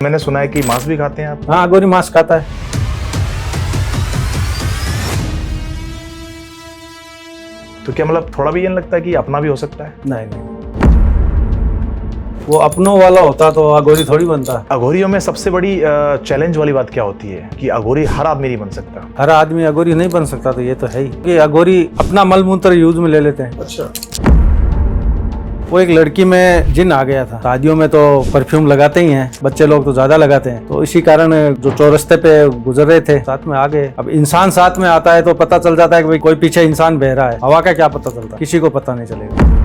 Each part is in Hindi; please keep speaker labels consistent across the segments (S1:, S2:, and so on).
S1: मैंने सुना है कि मांस भी खाते हैं आप।
S2: हाँ, अघोरी मांस खाता है।
S1: तो क्या मतलब थोड़ा भी ये नहीं लगता है कि अपना भी हो सकता है?
S2: नहीं नहीं, वो अपनों वाला होता तो अघोरी थोड़ी बनता।
S1: अघोरियों में सबसे बड़ी चैलेंज वाली बात क्या होती है कि अघोरी हर आदमी नहीं बन सकता।
S2: हर आदमी अघोरी नहीं बन सकता, तो ये तो है ही कि अघोरी अपना मल मूत्र यूज में ले लेते हैं।
S1: अच्छा।
S2: वो एक लड़की में जिन आ गया था। शादियों में तो परफ्यूम लगाते ही हैं, बच्चे लोग तो ज्यादा लगाते हैं, तो इसी कारण जो चौरस्ते पे गुजर रहे थे साथ में आ गए। अब इंसान साथ में आता है तो पता चल जाता है कि भाई कोई पीछे इंसान बह रहा है, हवा का क्या पता चलता, किसी को पता नहीं चलेगा।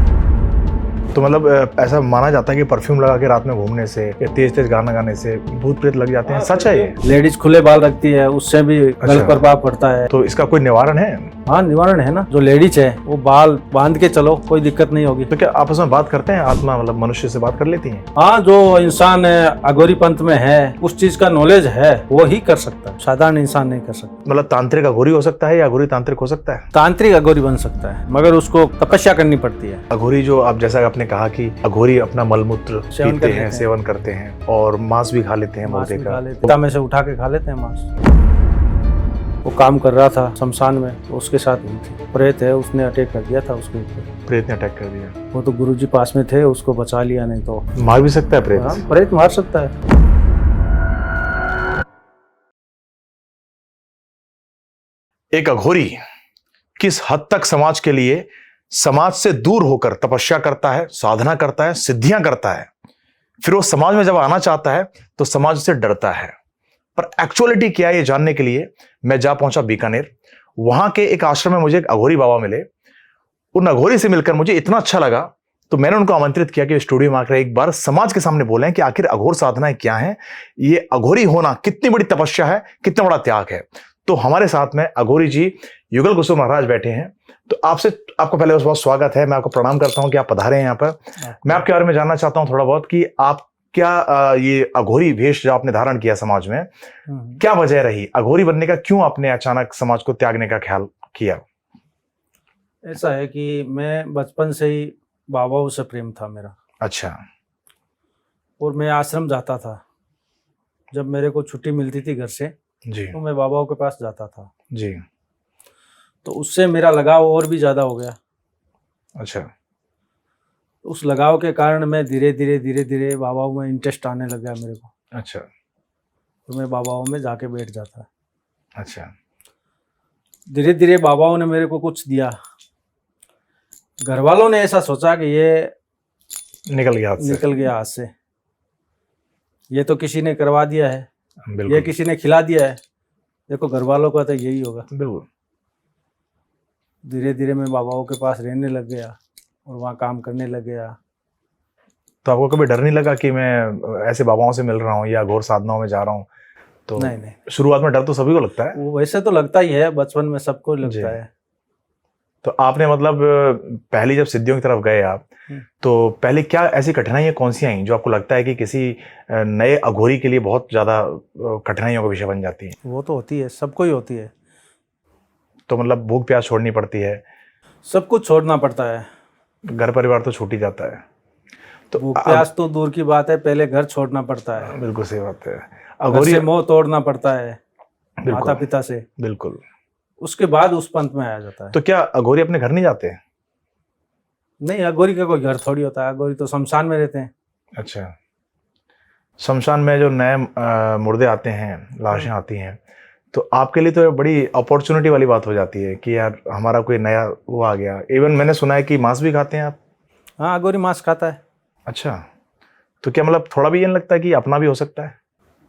S1: तो मतलब ऐसा माना जाता है कि परफ्यूम लगा के रात में घूमने से या तेज तेज गाना गाने से भूत प्रेत लग जाते हैं, सच है ये?
S2: लेडीज खुले बाल रखती है, उससे भी गलत प्रभाव पड़ता है।
S1: तो इसका कोई निवारण है?
S2: हाँ, निवारण है ना। जो लेडीज है वो बाल बांध के चलो, कोई दिक्कत नहीं होगी।
S1: तो क्या आपस में बात करते हैं, आत्मा मतलब मनुष्य से बात कर लेती हैं?
S2: हाँ, जो इंसान अघोरी पंथ में है, उस चीज का नॉलेज है, वो ही कर सकता है, साधारण इंसान नहीं कर सकता।
S1: मतलब तांत्रिक अघोरी हो सकता है या अघोरी तांत्रिक हो सकता है?
S2: तांत्रिक अघोरी बन सकता है, मगर उसको तपस्या करनी पड़ती है।
S1: अघोरी जो आप जैसा आपने कहा कि अघोरी अपना मलमूत्र पीते हैं, सेवन करते हैं और मांस भी खा लेते हैं मुर्दे का।
S2: पिता में से उठा के खा लेते हैं मांस। वो काम कर रहा था शमशान में, तो उसके साथ हुई थी। प्रेत है, उसने अटैक कर दिया था उसके ऊपर।
S1: प्रेत ने अटैक कर दिया?
S2: वो तो गुरुजी पास में थे, उसको बचा लिया, नहीं तो
S1: मार भी सकता है प्रेत?
S2: हाँ, प्रेत मार सकता है।
S1: एक अघोरी किस हद तक समाज के लिए समाज से दूर होकर तपस्या करता है, साधना करता है, सिद्धियां करता है, फिर वो समाज में जब आना चाहता है तो समाज से डरता है। पर एक्चुअलिटी क्या है ये जानने के लिए मैं जा पहुंचा बीकानेर। वहां के एक आश्रम में मुझे एक अघोरी बाबा मिले। उन अघोरी से मिलकर मुझे इतना अच्छा लगा तो मैंने उनको आमंत्रित किया कि स्टूडियो में आकर एक बार समाज के सामने बोलें कि आखिर अघोर साधनाएं क्या है, ये अघोरी होना कितनी बड़ी तपस्या है, कितना बड़ा त्याग है। तो हमारे साथ में अघोरी जी युगल कुसुम महाराज बैठे हैं। तो आपको पहले बहुत स्वागत है, मैं आपको प्रणाम करता हूं कि आप पधारे हैं यहाँ पर। मैं आपके बारे में जानना चाहता हूं थोड़ा बहुत कि आप क्या ये अघोरी वेश जो आपने धारण किया समाज में, क्या वजह रही अघोरी बनने का? क्यों आपने अचानक समाज को त्यागने का ख्याल किया?
S2: ऐसा है कि मैं बचपन से ही बाबाओं से प्रेम था मेरा।
S1: अच्छा।
S2: और मैं आश्रम जाता था, जब मेरे को छुट्टी मिलती थी घर से
S1: जी
S2: तो मैं बाबाओं के पास जाता था
S1: जी।
S2: तो उससे मेरा लगाव और भी ज़्यादा हो गया।
S1: अच्छा।
S2: उस लगाव के कारण मैं धीरे धीरे बाबाओं में इंटरेस्ट आने लग गया मेरे को।
S1: अच्छा।
S2: तो मैं बाबाओं में जाके बैठ जाता।
S1: अच्छा।
S2: धीरे धीरे बाबाओं ने मेरे को कुछ दिया। घर वालों ने ऐसा सोचा कि ये
S1: निकल गया हाथ से।
S2: ये तो किसी ने करवा दिया है,
S1: बिल्कुल।
S2: ये किसी ने खिला दिया है। देखो, घर वालों का तो यही होगा।
S1: बिल्कुल।
S2: धीरे धीरे मैं बाबाओं के पास रहने लग गया और वहाँ काम करने लग गया।
S1: तो आपको कभी डर नहीं लगा कि मैं ऐसे बाबाओं से मिल रहा हूँ या घोर साधनाओं में जा रहा हूँ? तो
S2: नहीं,
S1: शुरुआत में डर तो सभी को लगता है।
S2: वो वैसे तो लगता ही है, बचपन में सबको लगता है।
S1: तो आपने मतलब पहली जब सिद्धियों की तरफ गए आप, तो पहले क्या ऐसी कठिनाइयां कौन सी आई जो आपको लगता है कि किसी नए अघोरी के लिए बहुत ज्यादा कठिनाइयों का विषय बन जाती है?
S2: वो तो होती है, सबको ही होती है।
S1: तो मतलब भूख प्यास छोड़नी पड़ती है,
S2: सब कुछ छोड़ना पड़ता है।
S1: घर परिवार तो छूट ही जाता है। तो
S2: भूख प्यास तो दूर की बात है, पहले घर छोड़ना पड़ता है।
S1: बिल्कुल सही बात है।
S2: घर से मोह तोड़ना पड़ता है, माता पिता से।
S1: बिल्कुल।
S2: उसके बाद उस पंथ में आया जाता है।
S1: तो क्या अघोरी अपने घर नहीं जाते?
S2: नहीं, अघोरी का कोई घर थोड़ी होता है, अघोरी तो शमशान में रहते हैं।
S1: अच्छा। शमशान में जो नए मुर्दे आते हैं, लाशें आती हैं, तो आपके लिए तो बड़ी अपॉर्चुनिटी वाली बात हो जाती है कि यार हमारा कोई नया वो आ गया। इवन मैंने सुना है कि मांस भी खाते हैं आप।
S2: हाँ, अघोरी मांस खाता है।
S1: अच्छा। तो क्या मतलब थोड़ा भी ये नहीं लगता कि अपना भी हो सकता है?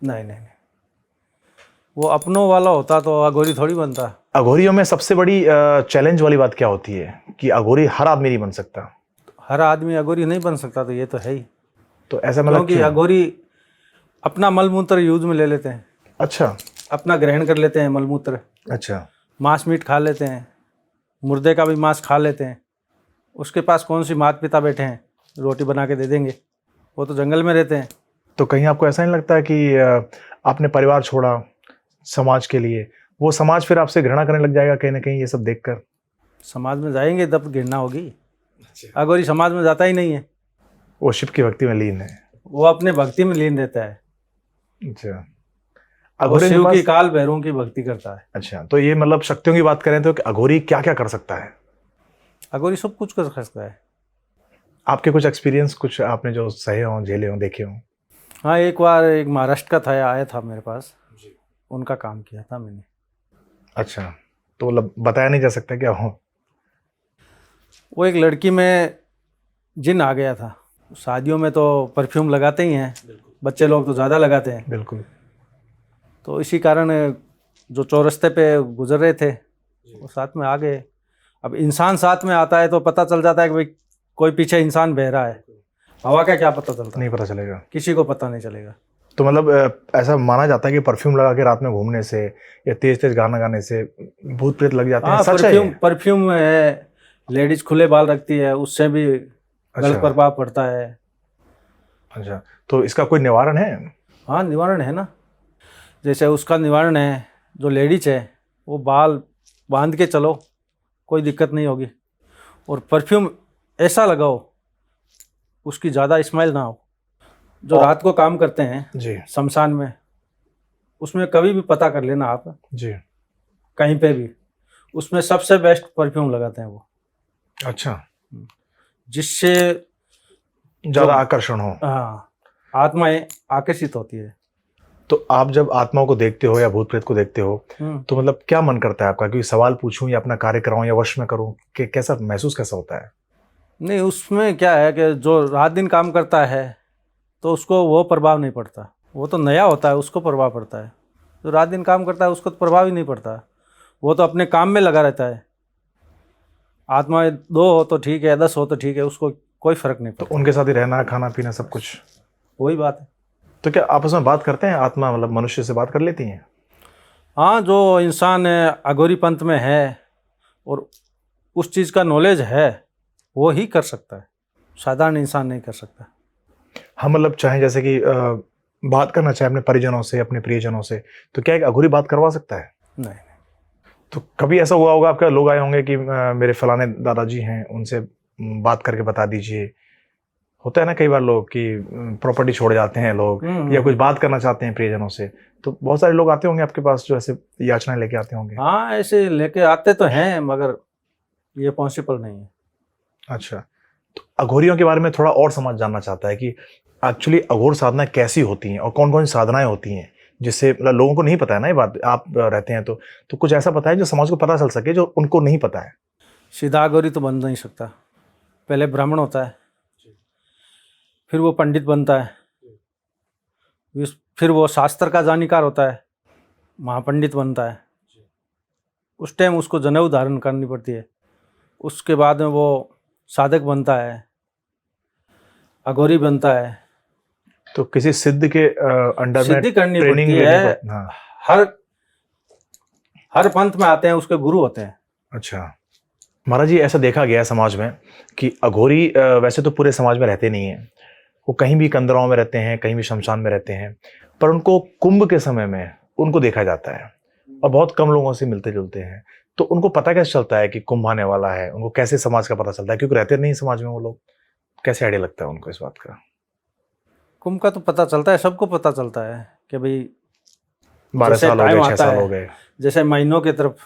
S2: नहीं नहीं, वो अपनों वाला होता तो अघोरी थोड़ी बनता।
S1: अघोरियों में सबसे बड़ी चैलेंज वाली बात क्या होती है कि अघोरी हर आदमी नहीं बन सकता?
S2: हर आदमी अघोरी नहीं बन सकता, तो ये तो है ही।
S1: तो ऐसा मतलब
S2: क्योंकि अघोरी अपना मल मूत्र यूज में ले लेते हैं।
S1: अच्छा।
S2: अपना ग्रहण कर लेते हैं मल मूत्र।
S1: अच्छा।
S2: मांस मीट खा लेते हैं, मुर्दे का भी मांस खा लेते हैं। उसके पास कौन सी माता पिता बैठे हैं रोटी बना के दे देंगे? वो तो जंगल में रहते हैं।
S1: तो कहीं आपको ऐसा नहीं लगता है कि आपने परिवार छोड़ा समाज के लिए, वो समाज फिर आपसे घृणा करने लग जाएगा कहीं ना कहीं ये सब देखकर?
S2: समाज में जाएंगे तब घृणा होगी। अघोरी समाज में जाता ही नहीं है,
S1: वो शिव की भक्ति में लीन है।
S2: वो अपने भक्ति में लीन रहता है।
S1: अच्छा,
S2: वो
S1: अघोरी के
S2: शिव की
S1: पास।
S2: काल भैरवों की भक्ति करता है।
S1: अच्छा, तो ये मतलब शक्तियों की बात करें तो अघोरी क्या क्या कर सकता है?
S2: अघोरी सब कुछ कर सकता है।
S1: आपके कुछ एक्सपीरियंस, कुछ आपने जो सहे हों, झेले हों, देखे हों?
S2: हाँ, एक बार एक महाराष्ट्र का था, आया था मेरे पास, उनका काम किया था मैंने।
S1: अच्छा, तो मतलब बताया नहीं जा सकता क्या हो?
S2: वो एक लड़की में जिन आ गया था। शादियों में तो परफ्यूम लगाते ही हैं, बच्चे लोग तो ज़्यादा लगाते हैं।
S1: बिल्कुल।
S2: तो इसी कारण जो चौरस्ते पे गुजर रहे थे वो साथ में आ गए। अब इंसान साथ में आता है तो पता चल जाता है कि भाई कोई पीछे इंसान बह रहा है। हवा का क्या पता चलता
S1: नहीं
S2: है,
S1: पता चलेगा।
S2: किसी को पता नहीं चलेगा।
S1: तो मतलब ऐसा माना जाता है कि परफ्यूम लगा के रात में घूमने से या तेज तेज गाना गाने से भूत प्रेत लग जाते हैं,
S2: हाँ,
S1: सच है
S2: परफ्यूम
S1: ये?
S2: परफ्यूम है, लेडीज खुले बाल रखती है, उससे भी गलत
S1: अच्छा।
S2: प्रभाव पड़ता है।
S1: अच्छा, तो इसका कोई निवारण है?
S2: हाँ, निवारण है ना। जैसे उसका निवारण है, जो लेडीज है वो बाल बांध के चलो, कोई दिक्कत नहीं होगी। और परफ्यूम ऐसा लगाओ उसकी ज़्यादा स्मेल ना हो। जो
S1: और-
S2: रात को काम करते हैं
S1: जी।
S2: शमशान में, उसमें कभी भी पता कर लेना आप,
S1: जी।
S2: कहीं पे भी, उसमें सबसे बेस्ट परफ्यूम लगाते हैं वो,
S1: अच्छा,
S2: जिससे जो
S1: ज्यादा आकर्षण हो।
S2: हाँ, आत्माएं आकर्षित होती है।
S1: तो आप जब आत्माओं को देखते हो या भूत प्रेत को देखते हो तो मतलब क्या मन करता है आपका, क्योंकि सवाल पूछूं या अपना कार्य कराऊं या वश में करूं, कि कैसा महसूस कैसा होता है?
S2: नहीं, उसमें क्या है कि जो रात दिन काम करता है तो उसको वो प्रभाव नहीं पड़ता। वो तो नया होता है, उसको प्रभाव पड़ता है। जो रात दिन काम करता है उसको तो प्रभाव ही नहीं पड़ता। वो तो अपने काम में लगा रहता है। आत्मा दो हो तो ठीक है, 10 हो तो ठीक है, उसको कोई फर्क नहीं
S1: तो
S2: पड़ता।
S1: उनके साथ ही रहना, खाना पीना सब कुछ।
S2: वही बात है।
S1: तो क्या आपस में बात करते हैं आत्मा, मतलब मनुष्य से बात कर लेती हैं?
S2: हाँ, जो इंसान अघोरी पंथ में है और उस चीज़ का नॉलेज है वो ही कर सकता है, साधारण इंसान नहीं कर सकता।
S1: हम मतलब चाहें जैसे कि बात करना चाहे अपने परिजनों से, अपने प्रियजनों से, तो क्या एक अघोरी बात करवा सकता है?
S2: नहीं।
S1: तो कभी ऐसा हुआ होगा आपका, लोग आए होंगे कि मेरे फलाने दादाजी हैं, उनसे बात करके बता दीजिए। होता है ना कई बार लोग कि प्रॉपर्टी छोड़ जाते हैं लोग, या कुछ बात करना चाहते हैं प्रियजनों से, तो बहुत सारे लोग आते होंगे आपके पास जो ऐसे याचनाएं लेके आते होंगे।
S2: हाँ, ऐसे लेके आते तो हैं मगर ये पॉसिबल नहीं है।
S1: अच्छा, तो अघोरियों के बारे में थोड़ा और समाज जानना चाहता है कि एक्चुअली अघोर साधना कैसी होती हैं और कौन कौन सी साधनाएं होती हैं, जिससे मतलब लोगों को नहीं पता है ना ये बात, आप रहते हैं तो कुछ ऐसा बताएं जो समाज को पता चल सके, जो उनको नहीं पता है।
S2: सीधा अघोरी तो बन नहीं सकता। पहले ब्राह्मण होता है, फिर वो पंडित बनता है, फिर वो शास्त्र का जानकार होता है, महापंडित बनता है। उस टाइम उसको जनेऊ धारण करनी पड़ती है। उसके बाद में वो साधक बनता है, अघोरी बनता है।
S1: तो किसी सिद्ध के अंडर में
S2: सिद्धि करनी
S1: ट्रेनिंग
S2: पड़ती
S1: लेनी
S2: है।
S1: पड़ती? हाँ।
S2: हर हर पंथ में आते हैं उसके गुरु होते हैं।
S1: अच्छा, महाराज जी ऐसा देखा गया है समाज में कि अघोरी वैसे तो पूरे समाज में रहते नहीं हैं, वो कहीं भी कंदराओं में रहते हैं, कहीं भी शमशान में रहते हैं, पर उनको कुंभ के समय में उनको देखा जाता है और बहुत कम लोगों से मिलते जुलते हैं। तो उनको पता कैसे चलता है कि कुंभ आने वाला है? उनको कैसे समाज का पता चलता है, क्योंकि रहते नहीं समाज में वो लोग? कैसे आइडिया लगता है उनको इस बात का?
S2: कुंभ का तो पता चलता है, सबको पता चलता है कि भाई
S1: 12
S2: जैसे
S1: साल हो
S2: टाइम
S1: गए, 6
S2: आता
S1: साल
S2: है,
S1: हो गए।
S2: जैसे महीनों की तरफ,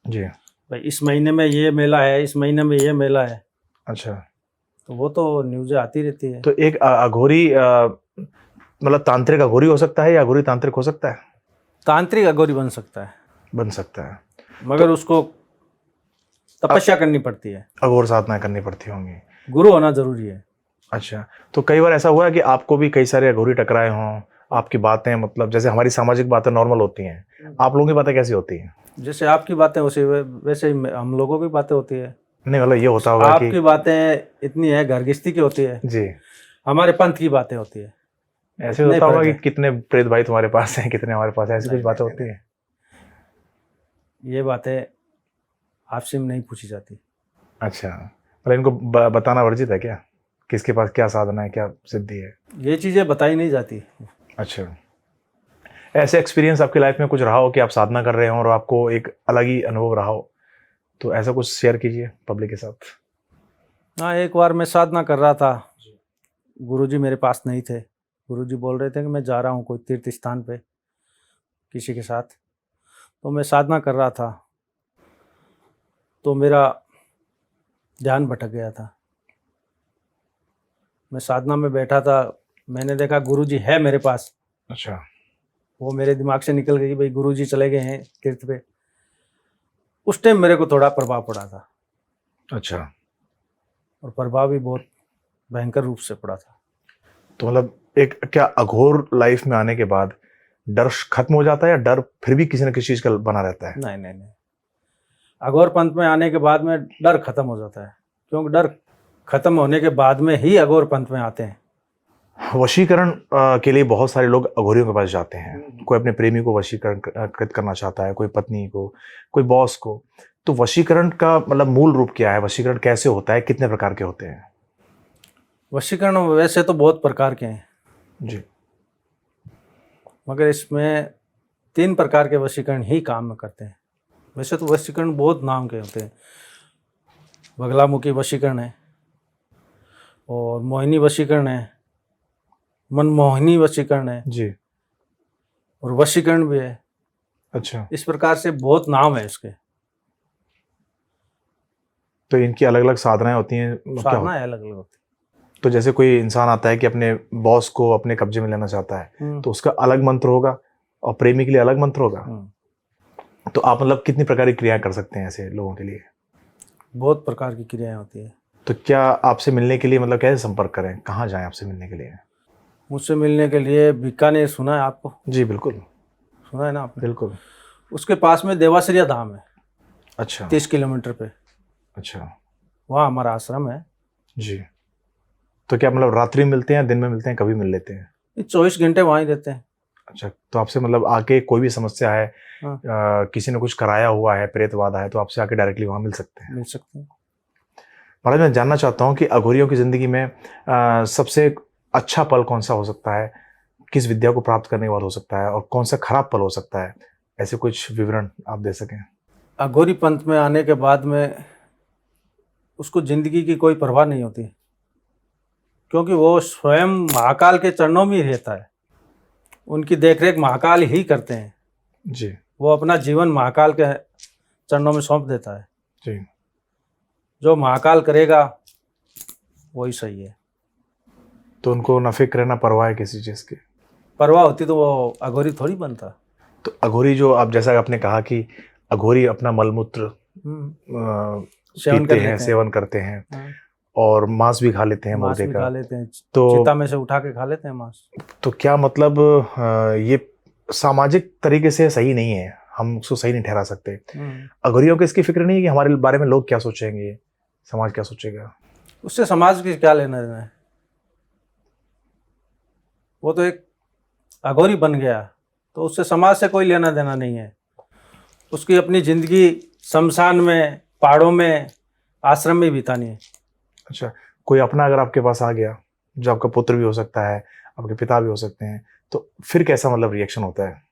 S1: जी।
S2: भाई इस महीने में ये मेला है, इस महीने में ये मेला है,
S1: अच्छा,
S2: तो वो तो न्यूज़ें आती रहती है।
S1: तो एक अघोरी मतलब तांत्रिक अघोरी हो सकता है या अघोरी तांत्रिक हो सकता है?
S2: तांत्रिक अघोरी बन सकता है,
S1: बन सकता है।
S2: मगर उसको तपस्या करनी पड़ती है,
S1: अघोर साधना करनी पड़ती होंगी।
S2: गुरु होना जरूरी है।
S1: अच्छा, तो कई बार ऐसा हुआ है कि आपको भी कई सारे अघोरी टकराए हों, आपकी बातें मतलब जैसे हमारी सामाजिक बातें नॉर्मल होती हैं, आप लोगों की बातें कैसी होती हैं?
S2: जैसे आपकी बातें वैसे ही हम लोगों की बातें होती है।
S1: नहीं मतलब ये होता होगा कि
S2: आपकी बातें इतनी है घरगृहस्थी की होती है,
S1: जी,
S2: हमारे पंथ की बातें होती है।
S1: ऐसे
S2: इतने
S1: होता होगा
S2: फर्क
S1: कि
S2: है।
S1: कितने प्रेत भाई तुम्हारे पास हैं, कितने हमारे पास हैं, ऐसी कुछ
S2: नहीं,
S1: बातें
S2: नहीं,
S1: होती हैं?
S2: ये बातें आपसे नहीं पूछी जाती।
S1: अच्छा, मतलब इनको बताना वर्जित है क्या, किसके पास क्या साधना है, क्या सिद्धि है?
S2: ये चीज़ें बताई नहीं जाती।
S1: अच्छा, ऐसे एक्सपीरियंस आपकी लाइफ में कुछ रहा हो कि आप साधना कर रहे हो और आपको एक अलग ही अनुभव रहा हो, तो ऐसा कुछ शेयर कीजिए पब्लिक के साथ।
S2: हाँ, एक बार मैं साधना कर रहा था, गुरुजी मेरे पास नहीं थे, गुरुजी बोल रहे थे कि मैं जा रहा हूँ कोई तीर्थ स्थान पे किसी के साथ। तो मैं साधना कर रहा था, तो मेरा ध्यान भटक गया था। मैं साधना में बैठा था, मैंने देखा गुरुजी है मेरे पास।
S1: अच्छा।
S2: वो मेरे दिमाग से निकल गई, भाई गुरुजी चले गए हैं तीर्थ पे। उस टाइम मेरे को थोड़ा प्रभाव पड़ा था,
S1: अच्छा।
S2: और प्रभाव भी बहुत भयंकर रूप से पड़ा था।
S1: तो मतलब एक क्या अघोर लाइफ में आने के बाद डर खत्म हो जाता है, या डर फिर भी किसी न किसी चीज का बना रहता है?
S2: नहीं नहीं नहीं, अघोर पंथ में आने के बाद में डर खत्म हो जाता है, क्योंकि डर खत्म होने के बाद में ही अघोर पंथ में आते हैं।
S1: वशीकरण के लिए बहुत सारे लोग अघोरियों के पास जाते हैं। कोई अपने प्रेमी को वशीकृत करना चाहता है, कोई पत्नी को, कोई बॉस को। तो वशीकरण का मतलब मूल रूप क्या है? वशीकरण कैसे होता है? कितने प्रकार के होते हैं?
S2: वशीकरण वैसे तो बहुत प्रकार के हैं
S1: जी।
S2: मगर इसमें 3 प्रकार के वशीकरण ही काम करते हैं। वैसे तो वशीकरण बहुत नाम के होते हैं। बगलामुखी वशीकरण है, और मोहिनी वशीकरण है, मनमोहिनी वशीकरण है,
S1: जी।
S2: और वशीकरण भी है।
S1: अच्छा।
S2: इस प्रकार से बहुत नाम है इसके।
S1: तो इनकी अलग अलग साधनाएं होती हैं? क्या
S2: साधना है अलग अलग होती
S1: तो जैसे कोई इंसान आता है कि अपने बॉस को अपने कब्जे में लेना चाहता है,
S2: है।
S1: तो उसका अलग मंत्र होगा और प्रेमी के लिए अलग मंत्र होगा। तो आप मतलब कितनी प्रकार की क्रियाएं कर सकते हैं ऐसे लोगों के लिए?
S2: बहुत प्रकार की क्रियाएं होती है।
S1: तो क्या आपसे मिलने के लिए मतलब कैसे संपर्क करें, कहाँ जाएं आपसे मिलने के लिए?
S2: मुझसे मिलने के लिए बीकानेर सुना है आपको?
S1: जी बिल्कुल।
S2: सुना है ना आपने?
S1: बिल्कुल।
S2: उसके पास में देवाश्रिया धाम है,
S1: अच्छा।
S2: 30 किलोमीटर पे।
S1: अच्छा।
S2: वहाँ हमारा आश्रम है।
S1: जी। तो क्या मतलब रात्रि में मिलते हैं, दिन में मिलते हैं, कभी मिल लेते हैं?
S2: ये 24 घंटे वहाँ ही रहते हैं।
S1: अच्छा। तो आपसे मतलब आके कोई भी समस्या है,
S2: हाँ,
S1: किसी ने कुछ कराया हुआ है, प्रेतवाद है, तो आपसे आके डायरेक्टली वहाँ मिल सकते हैं?
S2: मिल सकते हैं।
S1: महाराज, मैं जानना चाहता हूँ कि अघोरियों की जिंदगी में सबसे अच्छा पल कौन सा हो सकता है? किस विद्या को प्राप्त करने के बाद हो सकता है, और कौन सा खराब पल हो सकता है? ऐसे कुछ विवरण आप दे सकें।
S2: अघोरी पंथ में आने के बाद में उसको जिंदगी की कोई परवाह नहीं होती, क्योंकि वो स्वयं महाकाल के चरणों में ही रहता है। उनकी देखरेख महाकाल ही करते हैं।
S1: जी।
S2: वो अपना जीवन महाकाल के चरणों में सौंप देता है।
S1: जी।
S2: जो महाकाल करेगा वही सही है।
S1: तो उनको न फिक्र न परवाह है किसी चीज़ की?
S2: परवाह होती तो वो अघोरी थोड़ी बनता।
S1: तो अघोरी जो आप, जैसा आपने कहा कि अघोरी अपना मलमूत्र
S2: सेवन
S1: पीते
S2: कर
S1: हैं,
S2: लेते
S1: सेवन करते हैं,
S2: हैं।
S1: और मांस भी खा लेते हैं
S2: मांस
S1: मुर्गे
S2: भी
S1: का।
S2: खा लेते हैं,
S1: तो
S2: चिता में से उठा के खा लेते हैं मांस।
S1: तो क्या मतलब ये सामाजिक तरीके से सही नहीं है? हम उसको सही नहीं ठहरा सकते? अघोरियों को इसकी फिक्र नहीं है कि हमारे बारे में लोग क्या सोचेंगे, समाज क्या सोचेगा?
S2: उससे समाज की क्या लेना देना है? वो तो एक अघोरी बन गया, तो उससे समाज से कोई लेना देना नहीं है। उसकी अपनी जिंदगी शमशान में, पहाड़ों में, आश्रम में बितानी है।
S1: अच्छा। कोई अपना अगर आपके पास आ गया, जो आपका पुत्र भी हो सकता है, आपके पिता भी हो सकते हैं, तो फिर कैसा मतलब रिएक्शन होता है?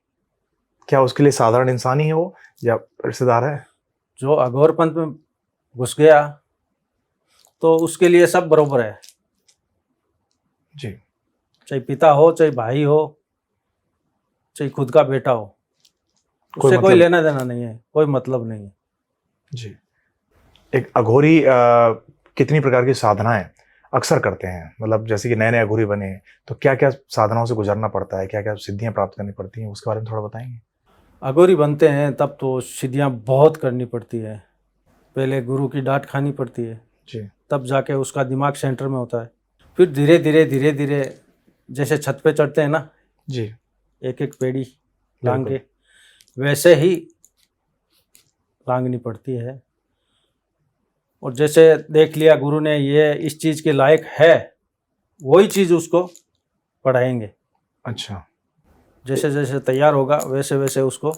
S1: क्या उसके लिए साधारण इंसान ही है वो, या रिश्तेदार है?
S2: जो अघोर पंथ में घुस गया तो उसके लिए सब बरोबर है।
S1: जी।
S2: चाहे पिता हो, चाहे भाई हो, चाहे खुद का बेटा हो, उससे कोई लेना देना नहीं है, कोई मतलब नहीं है।
S1: जी। एक अघोरी कितनी प्रकार की साधनाएं अक्सर करते हैं? मतलब जैसे कि नए नए अघोरी बने, तो क्या क्या साधनाओं से गुजरना पड़ता है, क्या क्या सिद्धियां प्राप्त करनी पड़ती हैं, उसके बारे में थोड़ा बताएंगे?
S2: अघोरी बनते हैं तब तो सिद्धियाँ बहुत करनी पड़ती है। पहले गुरु की डांट खानी पड़ती है,
S1: जी।
S2: तब जाके उसका दिमाग सेंटर में होता है। फिर धीरे धीरे जैसे छत पे चढ़ते हैं ना,
S1: जी।
S2: एक एक पेड़ी लांग के, वैसे ही लांगनी पड़ती है। और जैसे देख लिया गुरु ने ये इस चीज़ के लायक है, वही चीज़ उसको पढ़ाएंगे।
S1: अच्छा।
S2: जैसे जैसे तैयार होगा वैसे वैसे उसको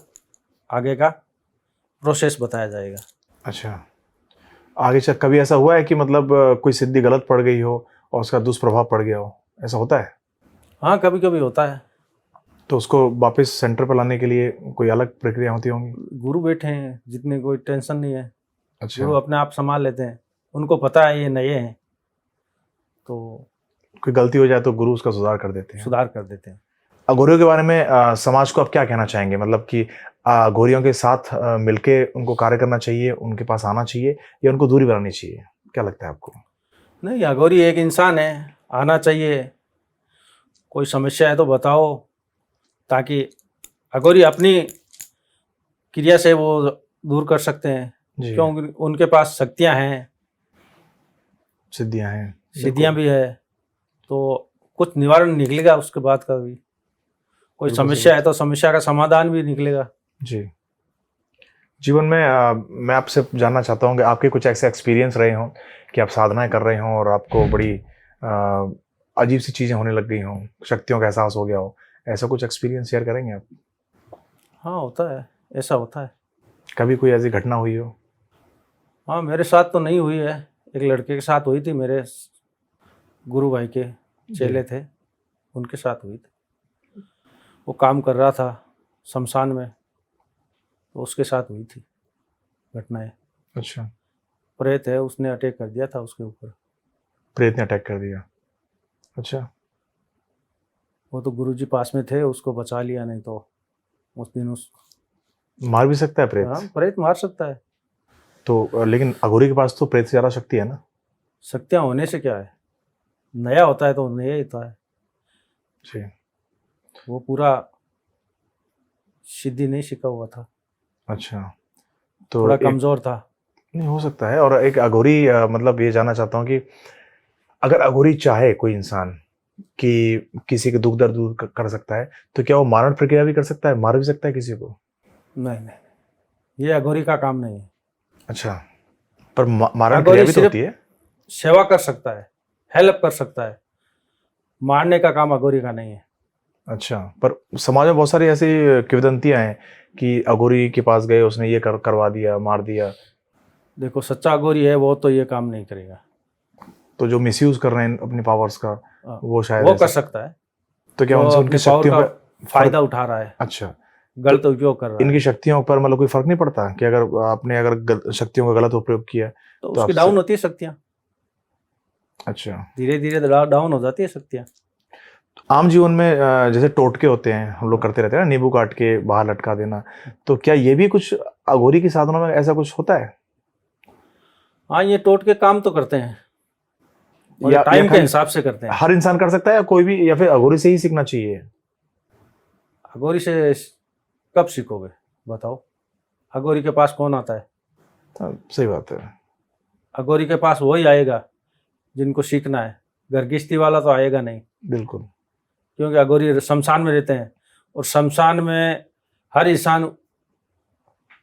S2: आगे का प्रोसेस बताया जाएगा।
S1: अच्छा। आगे चल कभी ऐसा हुआ है कि मतलब कोई सिद्धि गलत पड़ गई हो और उसका दुष्प्रभाव पड़ गया हो? ऐसा होता है?
S2: हाँ, कभी कभी होता है।
S1: तो उसको वापस सेंटर पर लाने के लिए कोई अलग प्रक्रिया होती होंगी?
S2: गुरु बैठे हैं, जितने कोई टेंशन नहीं है।
S1: अच्छा।
S2: गुरु अपने आप संभाल लेते हैं, उनको पता है ये नए हैं। तो
S1: कोई गलती हो जाए तो गुरु उसका सुधार कर देते हैं।
S2: सुधार कर देते हैं।
S1: अघोरियों के बारे में समाज को आप क्या कहना चाहेंगे? मतलब कि अघोरियों के साथ मिलके उनको कार्य करना चाहिए, उनके पास आना चाहिए, या उनको दूरी बनानी चाहिए? क्या लगता है आपको?
S2: नहीं, अघोरी एक इंसान है, आना चाहिए। कोई समस्या है तो बताओ, ताकि अघोरी अपनी क्रिया से वो दूर कर सकते हैं,
S1: जी,
S2: क्योंकि उनके पास शक्तियाँ हैं,
S1: सिद्धियां हैं,
S2: सिद्धियाँ भी है, तो कुछ निवारण निकलेगा उसके बाद का भी। कोई
S1: बिल्कुल सही
S2: समस्या है तो समस्या का समाधान भी निकलेगा।
S1: जी। जीवन में मैं आपसे जानना चाहता हूँ कि आपके कुछ ऐसे एक्सपीरियंस रहे हों कि आप साधनाएं कर रहे हों और आपको बड़ी अजीब सी चीज़ें होने लग गई हों, शक्तियों का एहसास हो गया हो, ऐसा कुछ एक्सपीरियंस शेयर करेंगे आप?
S2: हाँ, होता है, ऐसा होता है।
S1: कभी कोई ऐसी घटना हुई हो?
S2: हाँ, मेरे साथ तो नहीं हुई है, एक लड़के के साथ हुई थी, मेरे गुरु भाई के चेले थे, उनके साथ हुई थी। वो काम कर रहा था शमशान में, तो उसके साथ हुई थी घटनाएं।
S1: अच्छा,
S2: प्रेत है, उसने अटैक कर दिया था उसके ऊपर।
S1: प्रेत ने अटैक कर दिया? अच्छा,
S2: वो तो गुरुजी पास में थे, उसको बचा लिया, नहीं तो उस दिन
S1: मार भी सकता है प्रेत?
S2: हाँ, प्रेत मार सकता है।
S1: तो लेकिन अघोरी के पास तो प्रेत से ज़्यादा शक्ति है ना?
S2: शक्तियाँ होने से क्या है, नया होता है तो नया ही होता है।
S1: जी,
S2: वो पूरा सिद्धि नहीं सीखा हुआ था,
S1: अच्छा। तो
S2: थोड़ा
S1: एक,
S2: कमज़ोर था।
S1: नहीं हो सकता है। और एक अघोरी मतलब ये जानना चाहता हूँ कि अगर अघोरी चाहे कोई इंसान कि किसी के दुख दर्द दूर कर सकता है, तो क्या वो मारण प्रक्रिया भी कर सकता है, मार भी सकता है किसी को?
S2: नहीं नहीं, ये अघोरी का काम नहीं है।
S1: अच्छा, पर मारण
S2: अघोरी
S1: क्रिया भी तो
S2: सिर्फ
S1: होती है।
S2: सेवा कर सकता है, हेल्प कर सकता है, मारने का काम अघोरी का नहीं है।
S1: अच्छा, पर समाज में बहुत सारी ऐसी किंवदंतियां हैं कि अघोरी के पास गए, उसने ये करवा दिया, मार दिया।
S2: देखो, सच्चा अघोरी है वो तो ये काम नहीं करेगा।
S1: तो जो मिसयूज कर रहे हैं अपनी पावर्स का, वो शायद
S2: वो
S1: ऐसा-
S2: कर सकता है,
S1: तो क्या
S2: वो
S1: उनसे उनकी
S2: अपनी पावर
S1: शक्तियों
S2: का
S1: पर
S2: फायदा उठा रहा है,
S1: अच्छा,
S2: गलत उपयोग कर रहा है,
S1: इनकी शक्तियों पर मतलब कोई फर्क नहीं पड़ता कि अगर आपने शक्तियों का गलत उपयोग किया
S2: तो
S1: तो
S2: उसकी
S1: आपसे-
S2: डाउन होती है शक्तियाँ,
S1: अच्छा।
S2: धीरे धीरे डाउन हो जाती है शक्तियाँ।
S1: आम जीवन में जैसे टोटके होते हैं, हम लोग करते रहते हैं ना, नींबू काट के बाहर लटका देना, तो क्या ये भी कुछ अघोरी की साधनों में ऐसा कुछ होता है?
S2: हाँ, ये टोट के काम तो करते हैं, और
S1: या
S2: टाइम के
S1: खाली
S2: हिसाब से करते हैं।
S1: हर इंसान कर सकता है या कोई भी, या फिर अघोरी से ही सीखना चाहिए?
S2: अघोरी से कब सीखोगे बताओ? अघोरी के पास कौन आता है?
S1: सही बात है।
S2: अघोरी के पास वही आएगा जिनको सीखना है, गर्गिश्ती वाला तो आएगा नहीं,
S1: बिल्कुल।
S2: क्योंकि अघोरी शमशान में रहते हैं, और शमशान में हर इंसान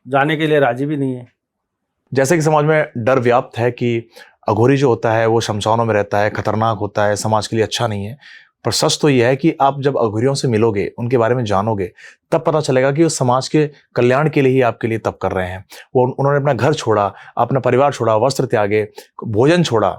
S2: जाने के लिए राजी भी नहीं है।
S1: जैसे कि समाज में डर व्याप्त है कि अघोरी जो होता है वो शमशानों में रहता है, खतरनाक होता है, समाज के लिए अच्छा नहीं है। पर सच तो यह है कि आप जब अघोरियों से मिलोगे, उनके बारे में जानोगे, तब पता चलेगा कि वो समाज के कल्याण के लिए ही आपके लिए तब कर रहे हैं। उन्होंने अपना घर छोड़ा, अपना परिवार छोड़ा, वस्त्र त्यागे, भोजन छोड़ा,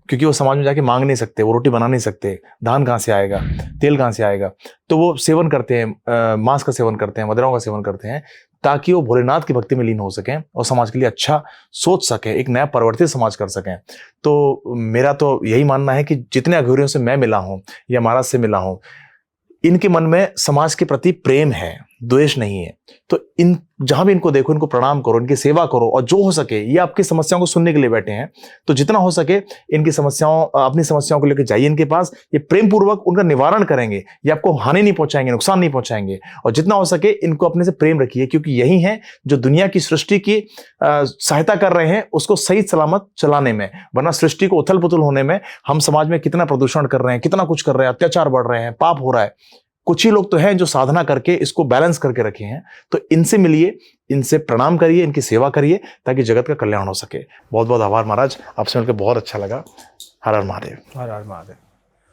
S1: क्योंकि वो समाज में जाके मांग नहीं सकते, वो रोटी बना नहीं सकते, धान कहाँ से आएगा, तेल कहाँ से आएगा, तो वो सेवन करते हैं, मांस का सेवन करते हैं, मदिराओं का सेवन करते हैं, ताकि वो भोलेनाथ की भक्ति में लीन हो सकें और समाज के लिए अच्छा सोच सकें, एक नया परिवर्तित समाज कर सकें। तो मेरा तो यही मानना है कि जितने अघोरियों से मैं मिला हूं या महाराज से मिला हूं, इनके मन में समाज के प्रति प्रेम है, द्वेष नहीं है। तो इन जहां भी इनको देखो, इनको प्रणाम करो, इनकी सेवा करो, और जो हो सके, ये आपकी समस्याओं को सुनने के लिए बैठे हैं, तो जितना हो सके इनकी समस्याओं, अपनी समस्याओं को लेकर जाइए इनके पास, ये प्रेम पूर्वक उनका निवारण करेंगे, ये आपको हानि नहीं पहुंचाएंगे, नुकसान नहीं पहुंचाएंगे। और जितना हो सके इनको अपने से प्रेम रखिए, क्योंकि यही है जो दुनिया की सृष्टि की सहायता कर रहे हैं उसको सही सलामत चलाने में। वरना सृष्टि को उथल पुथल होने में हम समाज में कितना प्रदूषण कर रहे हैं, कितना कुछ कर रहे हैं, अत्याचार बढ़ रहे हैं, पाप हो रहा है। कुछ ही लोग तो हैं जो साधना करके इसको बैलेंस करके रखे हैं। तो इनसे मिलिए, इनसे प्रणाम करिए, इनकी सेवा करिए, ताकि जगत का कल्याण हो सके। बहुत बहुत आभार महाराज, आपसे मिलकर बहुत अच्छा लगा। हर हर महादेव।
S2: हर हर महादेव।